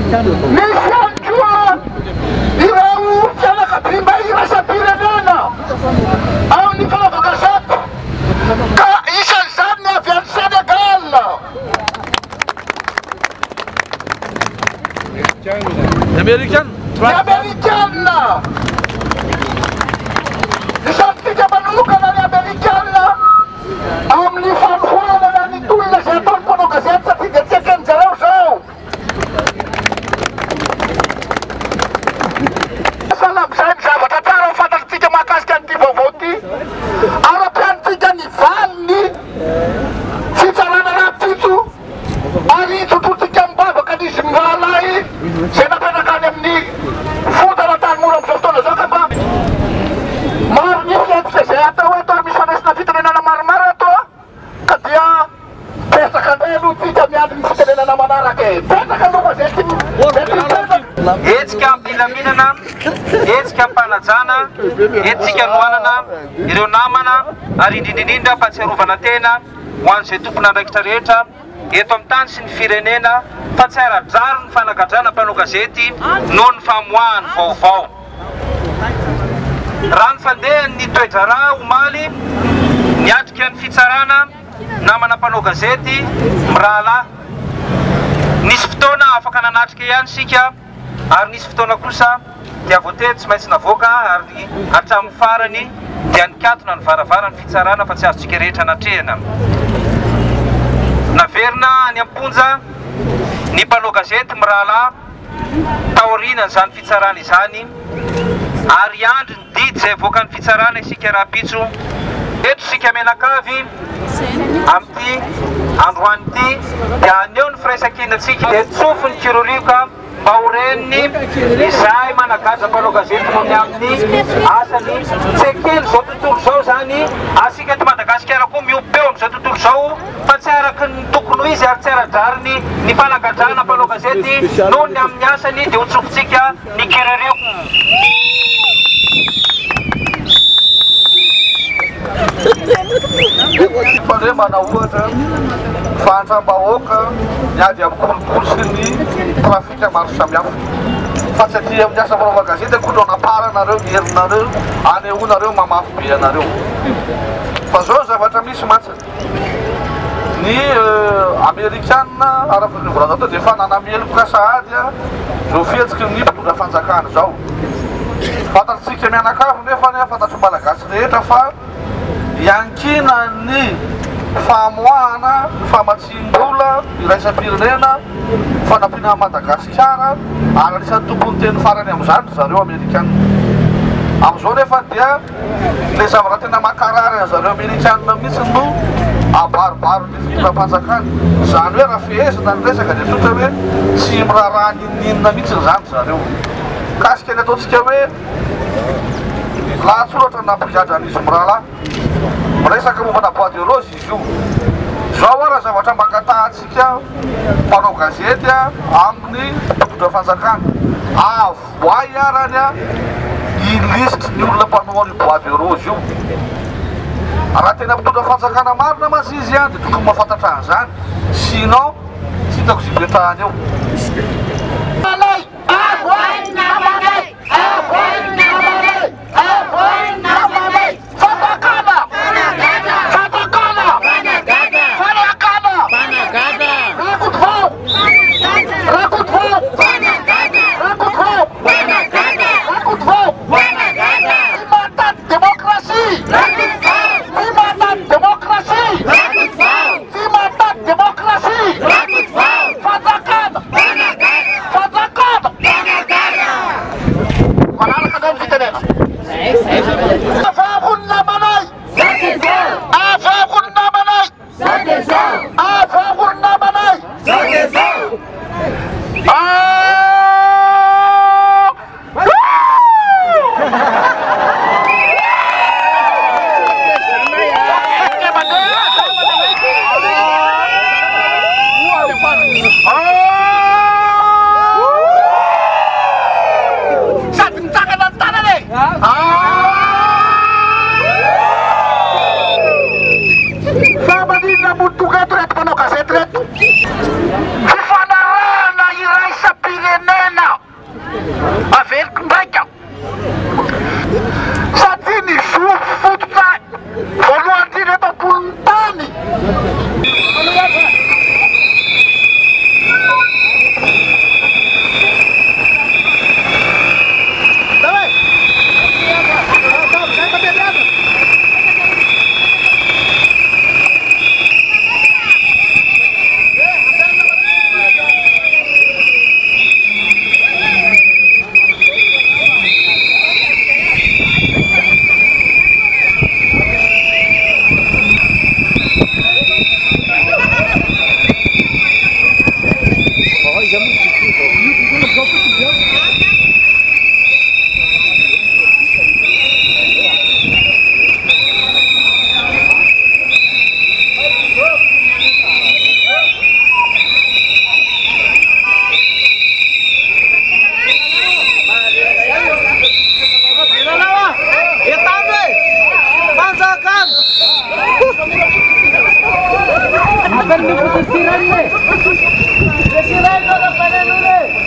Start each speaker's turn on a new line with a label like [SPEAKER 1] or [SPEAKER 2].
[SPEAKER 1] Nisyanjua irau fianakaviana iraisam-pirenena ao ny fanavakasety ka isan'izany ny avy any Senegal.
[SPEAKER 2] American?
[SPEAKER 1] Ny Amerikanina isan'ny fikamanokana ny Amerikanina ao amin'ny fanohanana ny tolona zay ataony mpanao gazety satria dia tsy eken'izareo zao. Salam'izay ny zavatra tsara ho fantatritsika mahakasika an'ity vaovao ity. Ara-piantsika ny vaniny fitsarana rapitso ary tototsika mibavaka n'izy mirahalahy zay napetraka any amin'ny fotana tanymora amin'izao fotoana zao ka mba maro ny fiantsika zay atao eto ary misy fanesina fitenenana maromaro eto ka dia petraka ndray aloha tsika miady ny fitenenana manaraka e. Petraka aloha zay
[SPEAKER 2] etsika ampilaminana, etsika ampanajana, etsika noanana ireo namana ary indrindrindrindra fahatsiarovana tena ho an'izay tompona andraikitra rehetra eto amin'ny tany sy ny firenena fa tsy ara-draro ny fanagadrana mpanao gazety noho ny famoahany vaovao. Raha ny fandehan'ny toedrara omaly niatrika ny fitsarana namana mpanao gazety mirahalahy. Nisy fotoana afaka nanatrika ihany sika ary nisy fotoana kosa dia voatety tsy maintsy navoaka ary hatramin'ny farany dia nikatona ny varavara ny fitsarana fa tsy azotsika rehetra natrehana. Naverina any am-ponja ny mpanao gazety mirahalahy taoriana izany fitsarana izany ary andro ny didy izay voaka ny fitsarana isika rapitso. Eto sika menakavy amin'ity androanyity dia aneo ny firaisan-kinatsika dia tsofo ny kirorioka mba ho reniny izay managaja mpanao gazety nohony amin'ny asany tsy kely zao tontolo zao zany asika eto Madagasikara koa miopeo amin'izao tontolo zao fa tsy araky ny tokony ho izy ary tsy ara-drariny ny fanagadrana mpanao gazety noho ny amin'ny asany dia ho tsofotsika ny kirorioko.
[SPEAKER 1] Fandre mana ohatra fahantram-bahoaka miady amin'ny kolokolo sy ny trafika maro samihafa fa tsy aty amin'ny asa fanaova gazety kodronapara nareo ny herinareo anehoanareo mamafy be anareo fa zao zavatra misy matsa ny Amerikanina ara-fivorazao to dia efa nanameloka sahady no fihetsiky ny mpitondra fanjakana zao. Fantatritsika mianakavy nefa ny fantatry malagasy rehetra fa iankina ny famoahana famatsim-bola iraisam-pirenena fanampiana Madagasikara ary anisan'ny tompony teny farany amin'izany zareo Amerikanina. Amin'izao nefa dia le zavatra tena makarary zareo Amerikanina mihitsy no abarobaro ny fitondram-panjakana zany hoe raha fehezina ny resaka dia tsotra hoe tsy miraharaha ninina mihitsy zany zareo. Kasika ny ataontsika hoe lahatsoratra nampigadran'izy mirahalahy miresaka mombana bois de rose izy io. Zao raha zavatra mangatahantsika mpanao gazety amin'ny mpitondra fanjakana avoay arany ilistry ny olona mpanao ny bois de rose io. Raha tena mpitondra fanjakana marina mazizy ihany dia tokony mahafantatra an'izany sinon tsy hitako sy betahany eo.
[SPEAKER 3] Demokrasi!
[SPEAKER 1] isam-pirenena aveliko ndraika satria ny zofo fototra voalohany indrindra eto ambony tany.
[SPEAKER 3] Akan diputus siran nih. Siran kalau pada dulu.